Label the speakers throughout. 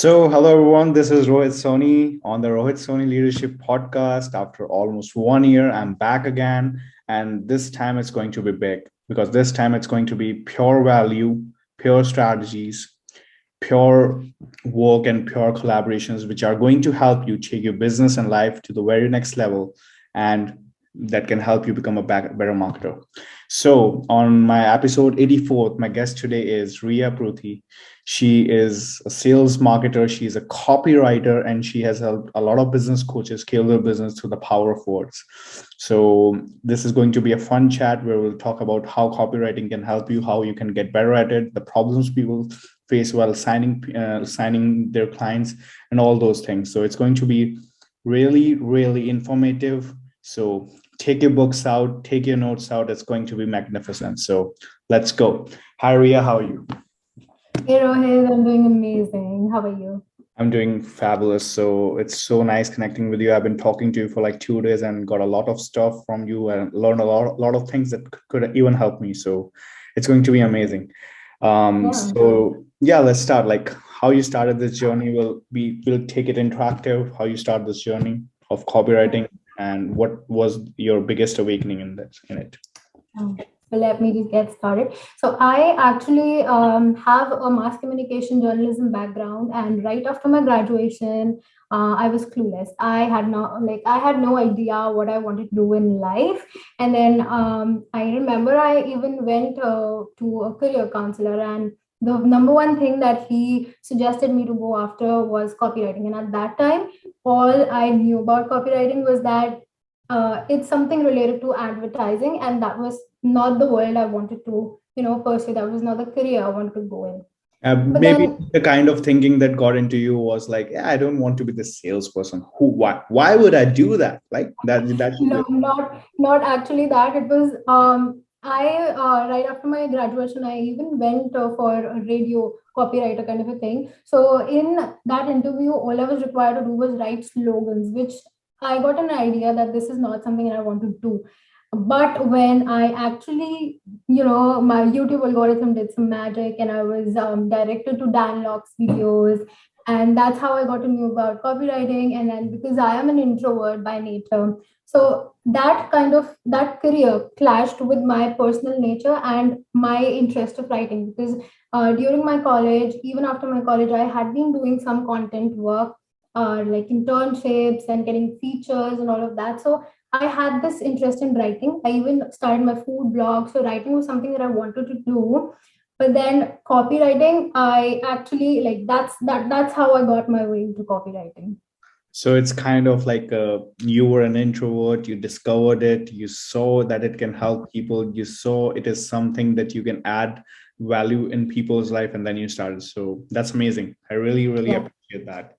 Speaker 1: Hello everyone. This is Rohit Soni on the Rohit Soni Leadership Podcast. After almost 1 year, I'm back again, and this time it's going to be big because this time it's going to be pure value, pure strategies, pure work, and pure collaborations, which are going to help you take your business and life to the very next level, and that can help you become a better marketer. So, on my episode 84th, my guest today is Riya. She is a sales marketer, she is a copywriter, and she has helped a lot of business coaches scale their business through the power of words. So, this is going to be a fun chat where we'll talk about how copywriting can help you, how you can get better at it, the problems people face while signing their clients, and all those things. So, it's going to be really, really informative. So, take your books out, take your notes out. It's going to be magnificent. So, let's go. Hi, Ria. How are you?
Speaker 2: Hey Rohit, I'm doing amazing. How are you?
Speaker 1: I'm doing fabulous. So it's so nice connecting with you. I've been talking to you for like 2 days and got a lot of stuff from you and learned a lot of things that could even help me. So it's going to be amazing.
Speaker 2: Yeah.
Speaker 1: So yeah, let's start. Like how you started this journey. We'll take it interactive. How you start this journey of copywriting and what was your biggest awakening in it.
Speaker 2: So let me just get started. So I actually have a mass communication journalism background, and right after my graduation, I was clueless. I had no idea what I wanted to do in life. And then I remember I even went to a career counselor, and the number one thing that he suggested me to go after was copywriting. And at that time, all I knew about copywriting was that it's something related to advertising, and that was not the world I wanted to pursue. That was not the career I wanted to go in. But
Speaker 1: Maybe
Speaker 2: then
Speaker 1: the kind of thinking that got into you was like, yeah, I don't want to be the salesperson. Why would I do that? Like that should be.
Speaker 2: no, not actually that. It was I right after my graduation, I even went for a radio copywriter kind of a thing. So in that interview, all I was required to do was write slogans, which I got an idea that this is not something I want to do. But when I actually, my YouTube algorithm did some magic, and I was directed to Dan Locke's videos, and that's how I got to know about copywriting. And then because I am an introvert by nature, so that career clashed with my personal nature and my interest of writing. Because during my college, even after my college, I had been doing some content work, like internships and getting features and all of that. So I had this interest in writing. I even started my food blog. So writing was something that I wanted to do. But then copywriting, I actually like that's how I got my way into copywriting.
Speaker 1: So it's kind of like you were an introvert, you discovered it, you saw that it can help people, you saw it is something that you can add value in people's life, and then you started. So that's amazing. I really, really
Speaker 2: Yeah.
Speaker 1: appreciate that.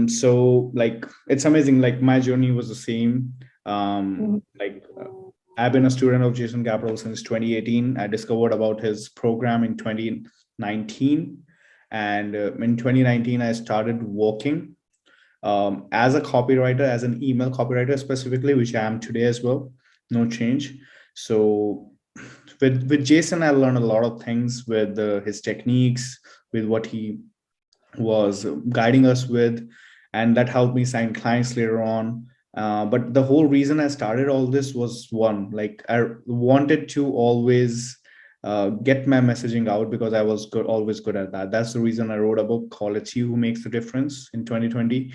Speaker 1: So like it's amazing. Like my journey was the same.
Speaker 2: Mhm.
Speaker 1: I've been a student of Jason Capital since 2018. I discovered about his program in 2019, and in 2019 I started working as a copywriter, as an email copywriter specifically, which I am today as well. No change. So with Jason, I learned a lot of things with his techniques, with what he was guiding us with, and that helped me sign clients later on. But the whole reason I started all this was one, like I wanted to always get my messaging out because I was good, always good at that. That's the reason I wrote a book called "It's You Who Makes the Difference" in 2020,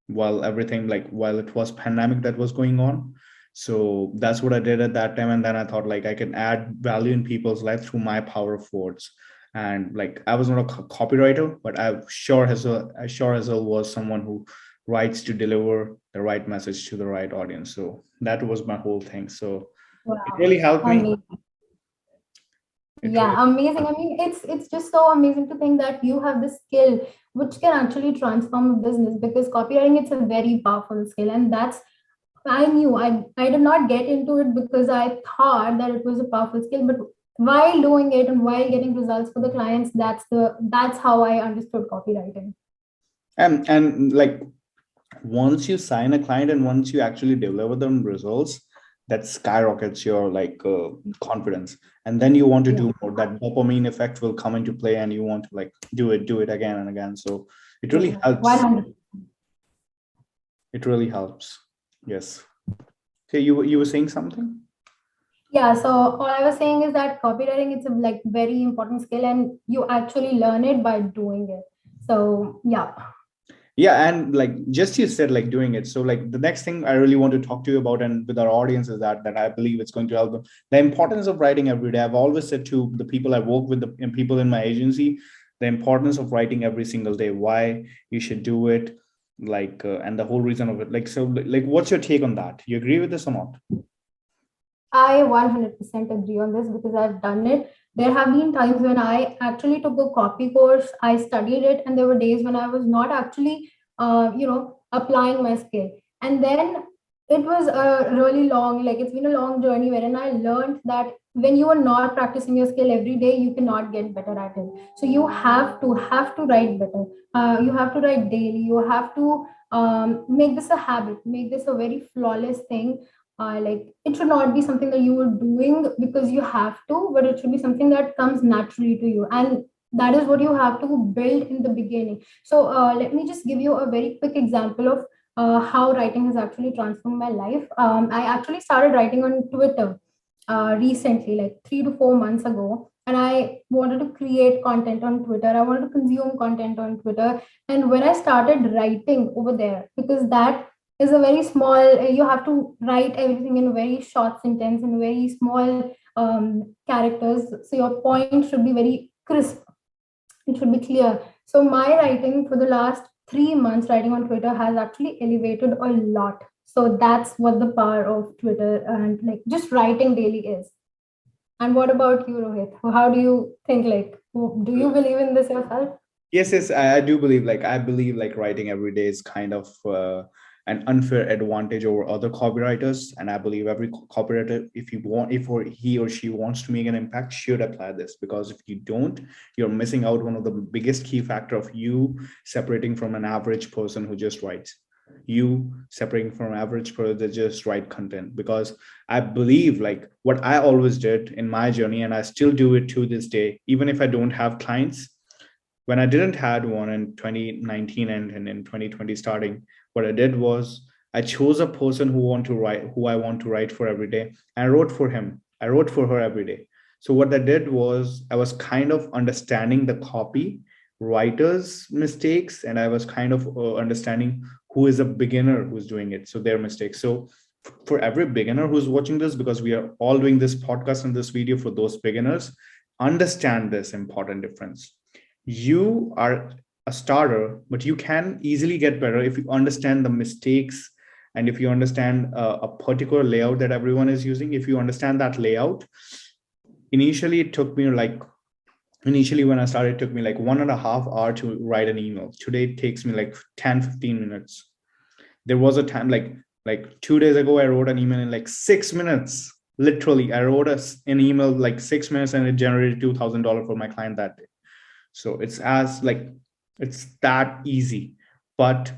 Speaker 1: while it was pandemic that was going on. So that's what I did at that time, and then I thought like I can add value in people's life through my power of words. And like I was not a copywriter, but I sure as well was someone who writes to deliver the right message to the right audience. So that was my whole thing. So it
Speaker 2: Wow.
Speaker 1: really helped me.
Speaker 2: Amazing.
Speaker 1: It really
Speaker 2: Yeah, amazing. I mean, it's just so amazing to think that you have this skill which can actually transform a business, because copywriting, it's a very powerful skill. And that's I knew I did not get into it because I thought that it was a powerful skill, but while doing it and while getting results for the clients, that's how I understood copywriting.
Speaker 1: and like once you sign a client and once you actually deliver them results, that skyrockets your confidence, and then you want to
Speaker 2: Yeah.
Speaker 1: do more. That dopamine effect will come into play and you want to like do it again and again. So It really
Speaker 2: Yeah,
Speaker 1: helps.
Speaker 2: 100.
Speaker 1: It really helps. Yes. Okay, you were saying something?
Speaker 2: Yeah, so all I was saying is that copywriting it's a like very important skill and you actually learn it by doing it. So yeah.
Speaker 1: Yeah, and like just you said, like doing it. So like the next thing I really want to talk to you about and with our audience is that I believe it's going to help them. The importance of writing every day. I've always said to the people I work with, the and people in my agency, the importance of writing every single day. Why you should do it, and the whole reason of it. Like so, like what's your take on that? You agree with this or not?
Speaker 2: I 100% agree on this because I've done it. There have been times when I actually took a copy course, I studied it, and there were days when I was not actually, applying my skill. And then it was a really long, like it's been a long journey wherein I learned that when you are not practicing your skill every day, you cannot get better at it. So you have to write better. You have to write daily. You have to make this a habit, make this a very flawless thing. Like it should not be something that you are doing because you have to, but it should be something that comes naturally to you, and that is what you have to build in the beginning. So let me just give you a very quick example of how writing has actually transformed my life. I actually started writing on Twitter recently, like 3 to 4 months ago, and I wanted to create content on Twitter. I wanted to consume content on Twitter, and when I started writing over there, because that is a very small, you have to write everything in very short sentence and very small characters, so your point should be very crisp, it should be clear. So my writing for the last 3 months writing on Twitter has actually elevated a lot. So that's what the power of Twitter and like just writing daily is. And what about you, Rohit? How do you think, like, do you believe in this yourself?
Speaker 1: Yes, yes, I do believe. I believe like writing every day is kind of an unfair advantage over other copywriters, and I believe every copywriter, if you want, if or he or she wants to make an impact, should apply this because if you don't, you're missing out one of the biggest key factor of you separating from an average person who just writes. You separating from an average person that just write content because I believe like what I always did in my journey, and I still do it to this day, even if I don't have clients when I didn't had one in 2019 and in 2020 starting, what I did was I chose a person who I want to write for every day. And I wrote for him. I wrote for her every day. So what I did was I was kind of understanding the copy writer's mistakes and I was kind of understanding who is a beginner who's doing it. So their mistakes. So for every beginner who's watching this, because we are all doing this podcast and this video for those beginners, understand this important difference. You are a starter, but you can easily get better if you understand the mistakes and if you understand a particular layout that everyone is using. If you understand that layout, initially it took me like initially when I started, it took me like 1.5 hour to write an email. Today it takes me like 10-15 minutes. There was a time like 2 days ago, I wrote an email in like 6 minutes. Literally, I wrote an email like 6 minutes and it generated $2,000 for my client that day. So it's as like it's that easy. But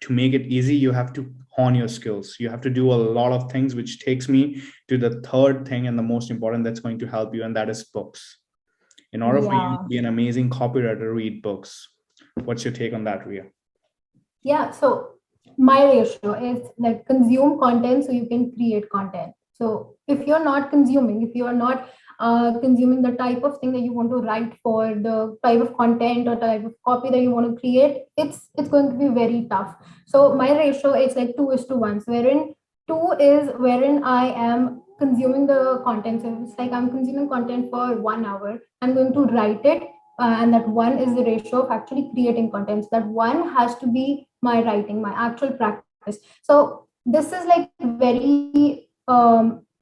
Speaker 1: to make it easy, you have to hone your skills. You have to do a lot of things, which takes me to the third thing and the most important that's going to help you, and that is books. In order for you to
Speaker 2: Yeah.
Speaker 1: be an amazing copywriter, read books. What's your take on that, Ria?
Speaker 2: Yeah, so my ratio is like consume content so you can create content. So if you're not consuming, if you're not consuming the type of thing that you want to write for, the type of content or type of copy that you want to create, it's going to be very tough. So my ratio is like 2:1, wherein two is wherein I am consuming the content. So it's like I'm consuming content for 1 hour. I'm going to write it, and that one is the ratio of actually creating content. So that one has to be my writing, my actual practice. So this is like very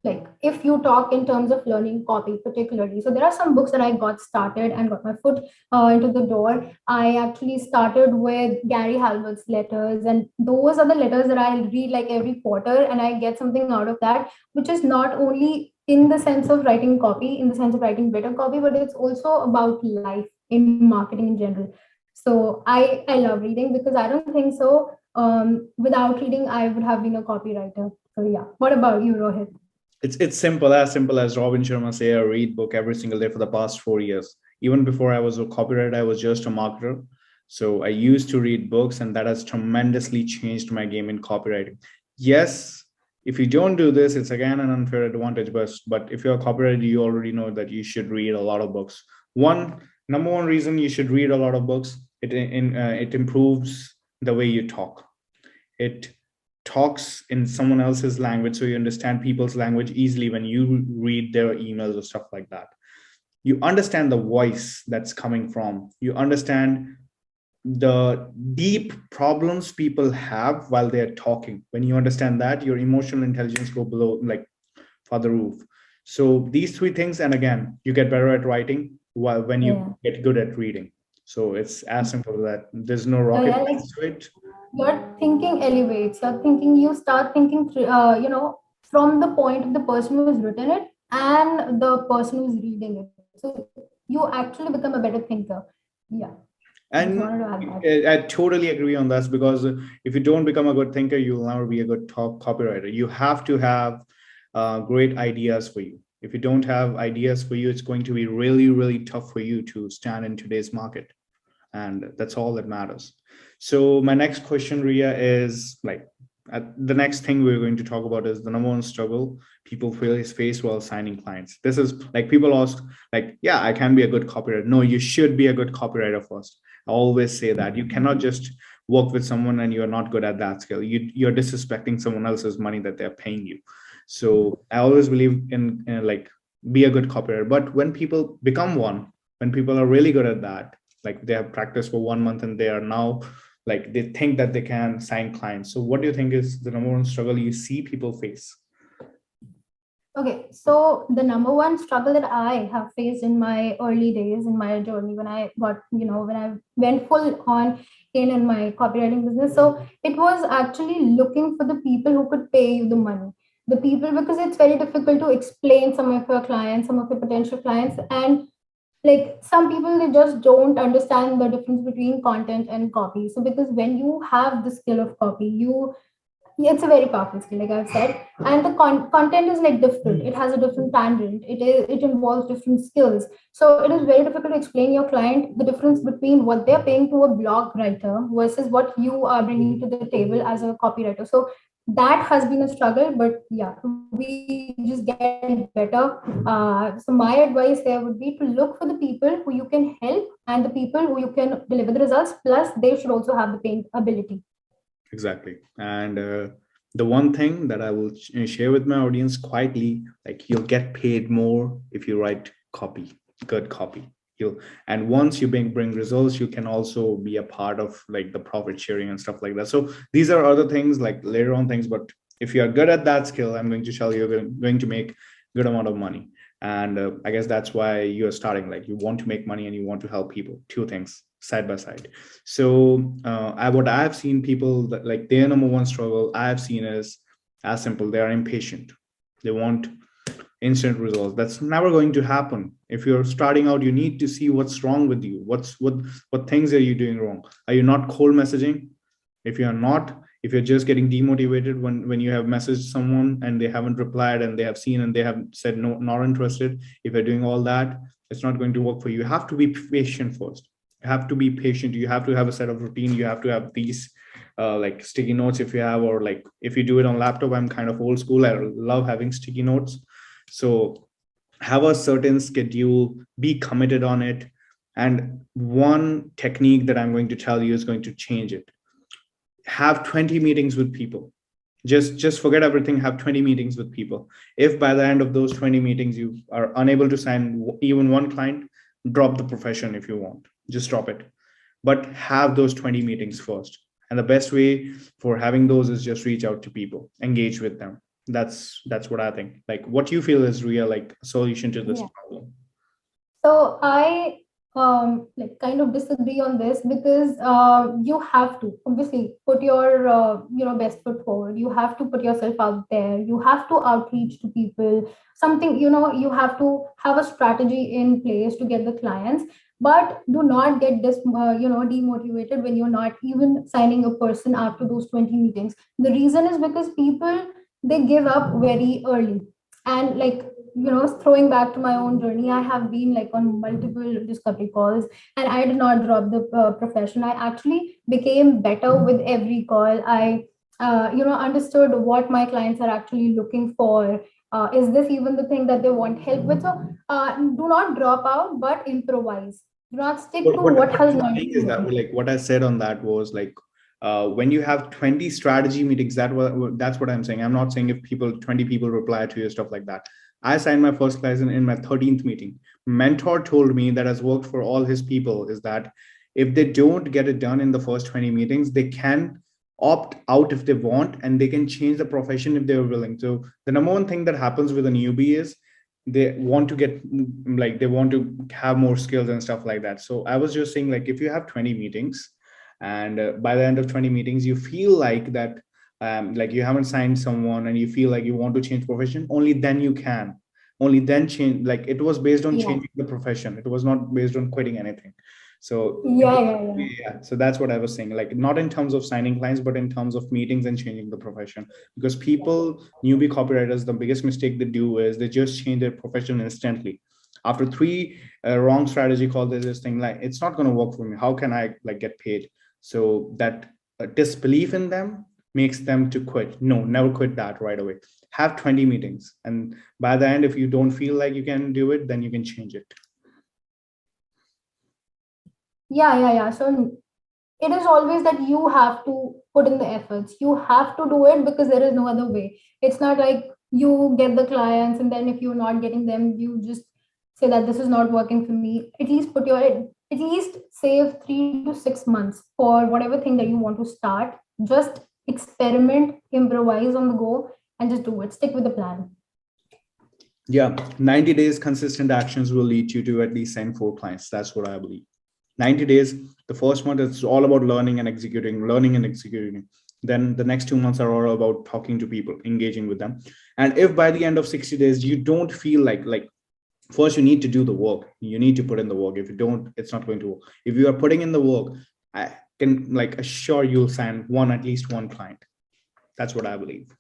Speaker 2: like if you talk in terms of learning copy particularly, so there are some books that I got started and got my foot into the door. I actually started with Gary Halbert's letters, and those are the letters that I read like every quarter, and I get something out of that, which is not only in the sense of writing copy, in the sense of writing better copy, but it's also about life in marketing in general. So I love reading because I don't think so. Without reading, I would have been a copywriter. So yeah. What about you, Rohit?
Speaker 1: It's simple as Robin Sharma say, I read book every single day for the past 4 years. Even before I was a copywriter, I was just a marketer. So I used to read books, and that has tremendously changed my game in copywriting. Yes, if you don't do this, it's again an unfair advantage. But if you're a copywriter, you already know that you should read a lot of books. One Number one reason you should read a lot of books, it improves the way you talk. It talks in someone else's language, so you understand people's language easily when you read their emails or stuff like that. You understand the voice that's coming from, you understand the deep problems people have while they're talking. When you understand that, your emotional intelligence go below, like, for the roof. So these three things, and again, you get better at writing while when you
Speaker 2: Yeah.
Speaker 1: get good at reading. So it's as simple as that. There's no rocket
Speaker 2: Yeah, like
Speaker 1: science to it.
Speaker 2: your thinking elevates. Your thinking, you start thinking, from the point of the person who's written it and the person who's reading it. So you actually become a better thinker. Yeah, I just wanted
Speaker 1: And
Speaker 2: to add that.
Speaker 1: I totally agree on that, because if you don't become a good thinker, you'll never be a good top copywriter. You have to have great ideas for you. If you don't have ideas for you, it's going to be really, really tough for you to stand in today's market. And that's all that matters. So my next question, Ria, is like, the next thing we're going to talk about is the number one struggle people face while signing clients. This is like, people ask, like, yeah, I can be a good copywriter. No, you should be a good copywriter first. I always say that you cannot just work with someone and you're not good at that skill. You're disrespecting someone else's money that they're paying you. So I always believe in like, be a good copywriter. But when people become one, when people are really good at that, like they have practiced for 1 month and they are now, like, they think that they can sign clients. So what do you think is the number one struggle you see people face?
Speaker 2: Okay, so the number one struggle that I have faced in my early days in my journey, when I got, when I went full on in my copywriting business, so it was actually looking for the people who could pay you the money. The people, because it's very difficult to explain some of your clients, some of your potential clients, and like some people, they just don't understand the difference between content and copy. So because when you have the skill of copy, yeah, it's a very powerful skill, like I've said, and the content is like different. It has a different tangent. It involves different skills. So it is very difficult to explain your client the difference between what they're paying to a blog writer versus what you are bringing to the table as a copywriter. So that has been a struggle, but yeah, we just get better. So my advice there would be to look for the people who you can help and the people who you can deliver the results. Plus, they should also have the paying ability.
Speaker 1: Exactly. And the one thing that I will share with my audience quietly, like, you'll get paid more if you write copy, good copy. You'll, and once you bring results, you can also be a part of like the profit sharing and stuff like that. So these are other things, like later on things, but if you are good at that skill, I'm going to tell you, you're going to make good amount of money. And I guess that's why you're starting, like, you want to make money and you want to help people, two things side by side. So what I've seen people that, like, their number one struggle I've seen is as simple. They are impatient. They want instant results. That's never going to happen. If you're starting out, you need to see what's wrong with you. What things are you doing wrong? Are you not cold messaging? If you're not, if you're just getting demotivated when you have messaged someone and they haven't replied and they have seen and they have said no, not interested, if you're doing all that, it's not going to work for you. You have to be patient first. You have to be patient. You have to have a set of routine. You have to have these like sticky notes, if you have, or like if you do it on laptop. I'm kind of old school. I love having sticky notes. So have a certain schedule, be committed on it. And one technique that I'm going to tell you is going to change it. Have 20 meetings with people. Just forget everything, have 20 meetings with people. If by the end of those 20 meetings you are unable to sign even one client, drop the profession. If you want, just drop it. But have those 20 meetings first. And the best way for having those is just reach out to people, engage with them. That's what I think. Like, what you feel is real, like, a solution to this
Speaker 2: Yeah.
Speaker 1: problem.
Speaker 2: So I like kind of disagree on this because you have to obviously put your best foot forward. You have to put yourself out there. You have to outreach to people. Something, you have to have a strategy in place to get the clients. But do not get demotivated when you're not even signing a person after those 20 meetings. The reason is because people, they give up very early, and like throwing back to my own journey, I have been like on multiple discovery calls, and I did not drop the profession. I actually became better with every call. I understood what my clients are actually looking for. Is this even the thing that they want help with? So do not drop out, but improvise. Do not stick to what
Speaker 1: What
Speaker 2: has
Speaker 1: I'm
Speaker 2: not
Speaker 1: saying is
Speaker 2: been
Speaker 1: that,
Speaker 2: working.
Speaker 1: like, what I said on that was like, when you have 20 strategy meetings, that's what I'm saying. I'm not saying if 20 people reply to you, stuff like that. I signed my first class in my 13th meeting. Mentor told me that has worked for all his people is that if they don't get it done in the first 20 meetings, they can opt out if they want, and they can change the profession if they're willing. So the number one thing that happens with a newbie is they want to get, like, they want to have more skills and stuff like that. So I was just saying, like, if you have 20 meetings, and by the end of 20 meetings you feel like that, like, you haven't signed someone and you feel like you want to change profession, only then you can, only then change. Like, it was based on
Speaker 2: Yeah,
Speaker 1: changing the profession, it was not based on quitting anything. So
Speaker 2: yeah, yeah, yeah.
Speaker 1: yeah, so that's what I was saying, like, not in terms of signing clients, but in terms of meetings and changing the profession. Because people, newbie copywriters, the biggest mistake they do is they just change their profession instantly. After three wrong strategy calls, there's this thing like, it's not going to work for me, how can I, like, get paid? So that disbelief in them makes them to quit. No, never quit that right away. Have 20 meetings, and by the end, if you don't feel like you can do it, then you can change it.
Speaker 2: Yeah, yeah, yeah. So it is always that you have to put in the efforts. You have to do it because there is no other way. It's not like you get the clients and then if you're not getting them, you just say that this is not working for me. At least at least save 3 to 6 months for whatever thing that you want to start. Just experiment, improvise on the go, and just do it. Stick with the plan.
Speaker 1: Yeah, 90 days consistent actions will lead you to at least sign four clients. That's what I believe. 90 days, the first month is all about learning and executing. Then the next 2 months are all about talking to people, engaging with them. And if by the end of 60 days you don't feel like, first you need to do the work. You need to put in the work. If you don't, it's not going to work. If you are putting in the work, I can, like, assure you'll sign at least one client. That's what I believe.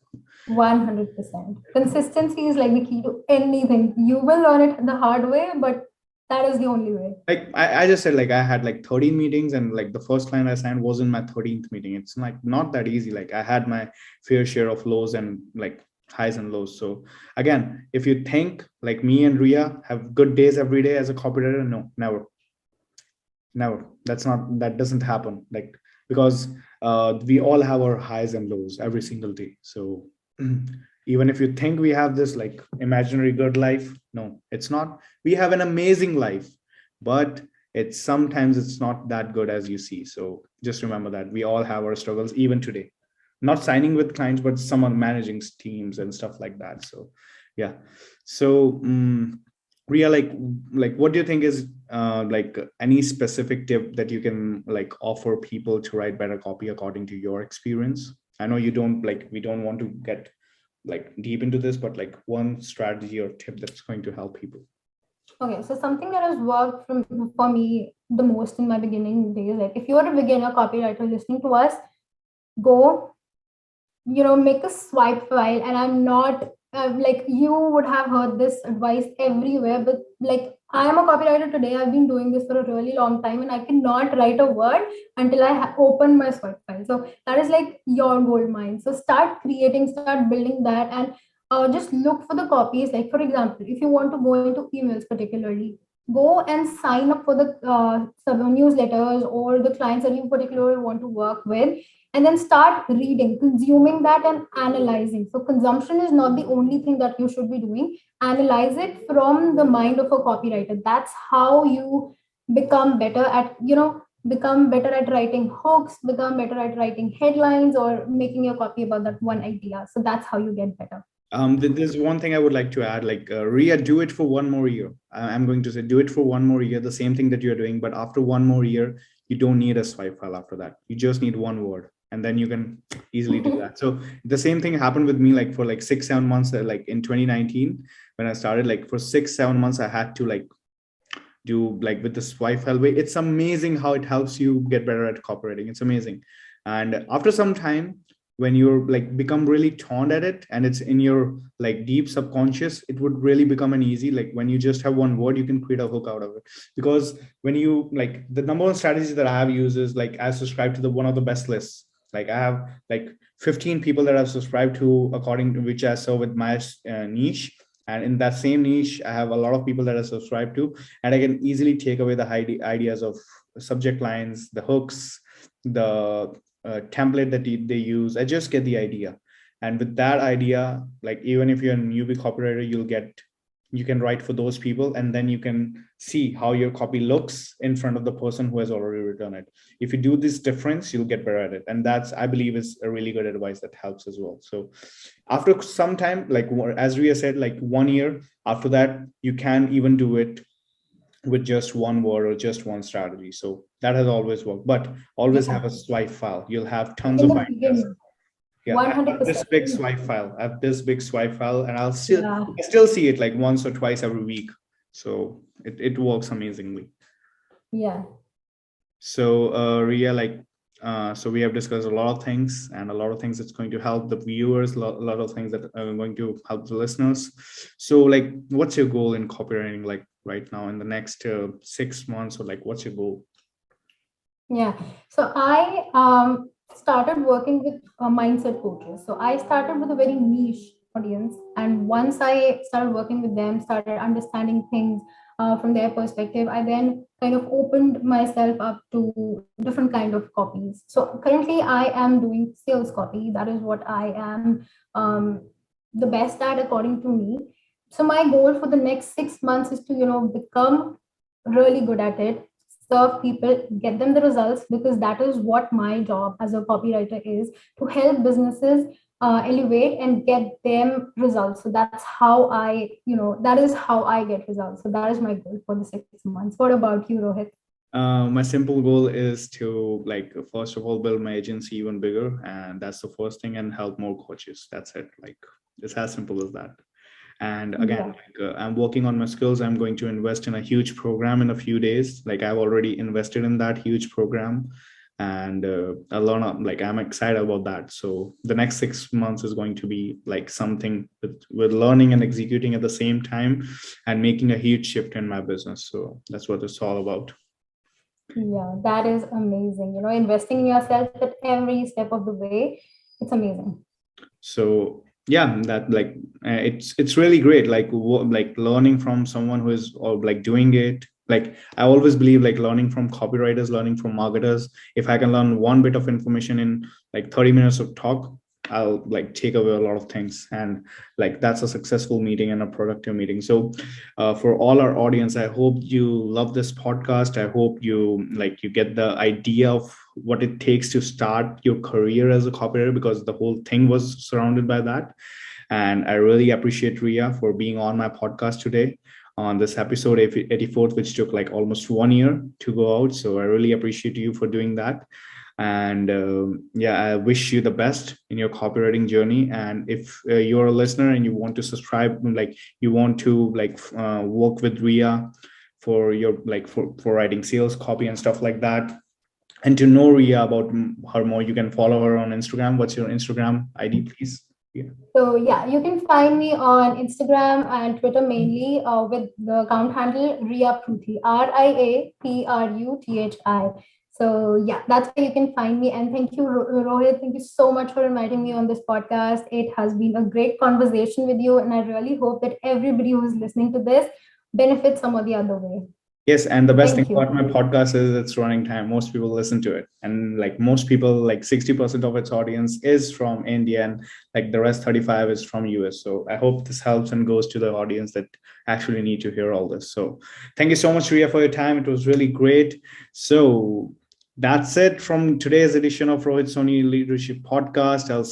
Speaker 2: 100%. Consistency is like the key to anything. You will learn it the hard way, but that is the only way.
Speaker 1: Like, I just said, like, I had like 13 meetings, and like the first client I signed was in my 13th meeting. It's like not that easy. Like, I had my fair share of lows and like highs and lows. So again, if you think like me and Riya have good days every day as a copywriter, no, never, never. That doesn't happen. Like, because we all have our highs and lows every single day. So even if you think we have this like imaginary good life, no, it's not. We have an amazing life, but it's not that good as you see. So just remember that we all have our struggles even today. Not signing with clients, but someone managing teams and stuff like that. So yeah. So Ria, like what do you think is like any specific tip that you can like offer people to write better copy according to your experience? I know you don't, like, we don't want to get like deep into this, but like one strategy or tip that's going to help people.
Speaker 2: Okay, so something that has worked for me the most in my beginning days, like if you are a beginner copywriter listening to us, go, make a swipe file. And I'm not like, you would have heard this advice everywhere, but like, I am a copywriter today. I've been doing this for a really long time, and I cannot write a word until I open my swipe file. So that is like your gold mine. So start creating, start building that, and just look for the copies. Like for example, if you want to go into emails particularly, go and sign up for the sub newsletters or the clients that you particularly want to work with, and then start reading, consuming that, and analyzing. So consumption is not the only thing that you should be doing. Analyze it from the mind of a copywriter. That's how you become better at, become better at writing hooks, become better at writing headlines, or making your copy about that one idea. So that's how you get better.
Speaker 1: There's one thing I would like to add, like, Ria, do it for one more year. I'm going to say, do it for one more year, the same thing that you're doing, but after one more year, you don't need a swipe file after that. You just need one word, and then you can easily do that. So the same thing happened with me, like for like 6, 7 months, like in 2019, when I started, like for 6, 7 months, I had to like do like with the swipe file way. It's amazing how it helps you get better at copywriting. It's amazing. And after some time, when you're like become really toned at it and it's in your like deep subconscious, it would really become an easy, like when you just have one word, you can create a hook out of it. Because when you like, the number one strategy that I have used is like I subscribe to the one of the best lists. Like I have like 15 people that I've subscribed to according to which I serve with my niche. And in that same niche, I have a lot of people that I subscribe to, and I can easily take away the ideas of subject lines, the hooks, the template that they use. I just get the idea. And with that idea, like even if you're a newbie copywriter, you can write for those people, and then you can see how your copy looks in front of the person who has already written it. If you do this difference, you'll get better at it. And that's, I believe, is a really good advice that helps as well. So after some time, like as Ria said, like 1 year after that, you can even do it with just one word or just one strategy. So that has always worked, but always have
Speaker 2: Yeah,
Speaker 1: a swipe file. You'll have tons
Speaker 2: in
Speaker 1: of
Speaker 2: the
Speaker 1: ideas.
Speaker 2: beginning,
Speaker 1: Yeah, I have this
Speaker 2: 100%.
Speaker 1: big swipe file. I have this big swipe file, and
Speaker 2: Yeah,
Speaker 1: I still see it like once or twice every week. So it works amazingly.
Speaker 2: yeah.
Speaker 1: So Ria, like so we have discussed a lot of things, and a lot of things that's going to help the viewers, a lot of things that are going to help the listeners. So like, what's your goal in copywriting, like right now in the next 6 months, or like what's your goal?
Speaker 2: Yeah. So I started working with mindset coaches. So I started with a very niche audience, and once I started working with them, started understanding things from their perspective, I then kind of opened myself up to different kind of copies. So currently, I am doing sales copy. That is what I am the best at, according to me. So my goal for the next 6 months is to become really good at it, serve people, get them the results, because that is what my job as a copywriter is, to help businesses elevate and get them results. So that's how that is how I get results. So that is my goal for the 6 months. What about you, Rohit?
Speaker 1: My simple goal is to like first of all build my agency even bigger, and that's the first thing, and help more coaches. That's it. Like it's as simple as that. And again,
Speaker 2: Yeah.
Speaker 1: like, I'm working on my skills. I'm going to invest in a huge program in a few days. Like I've already invested in that huge program, and I learn like I'm excited about that. So the next 6 months is going to be like something with learning and executing at the same time, and making a huge shift in my business. So that's what it's all about.
Speaker 2: Yeah, that is amazing. Investing in yourself at every step of the way, it's amazing.
Speaker 1: So yeah, that like it's really great, like like learning from someone who is or like doing it. Like I always believe like learning from copywriters, learning from marketers. If I can learn one bit of information in like 30 minutes of talk, I'll like take away a lot of things. And like that's a successful meeting and a productive meeting. So for all our audience, I hope you love this podcast. I hope you get the idea of what it takes to start your career as a copywriter, because the whole thing was surrounded by that. And I really appreciate Ria for being on my podcast today on this episode 84th, which took like almost 1 year to go out. So I really appreciate you for doing that. And yeah, I wish you the best in your copywriting journey. And if you're a listener and you want to subscribe, like you want to like work with Ria for your like for writing sales copy and stuff like that, and to know Ria about her more, you can follow her on Instagram. What's your Instagram ID, please? Yeah.
Speaker 2: So yeah, you can find me on Instagram and Twitter mainly with the account handle Riya Pruthi, RIAPRUTHI. So yeah, that's where you can find me. And thank you, Rohit. Thank you so much for inviting me on this podcast. It has been a great conversation with you, and I really hope that everybody who is listening to this benefits some or the other way.
Speaker 1: Yes, and the best thing
Speaker 2: Thank you.
Speaker 1: about my podcast is it's running time. Most people listen to it, and like most people, like 60% of its audience is from India, and like the rest 35 is from US. So I hope this helps and goes to the audience that actually need to hear all this. So thank you so much, Ria, for your time. It was really great. So that's it from today's edition of Rohit Soni Leadership Podcast. I'll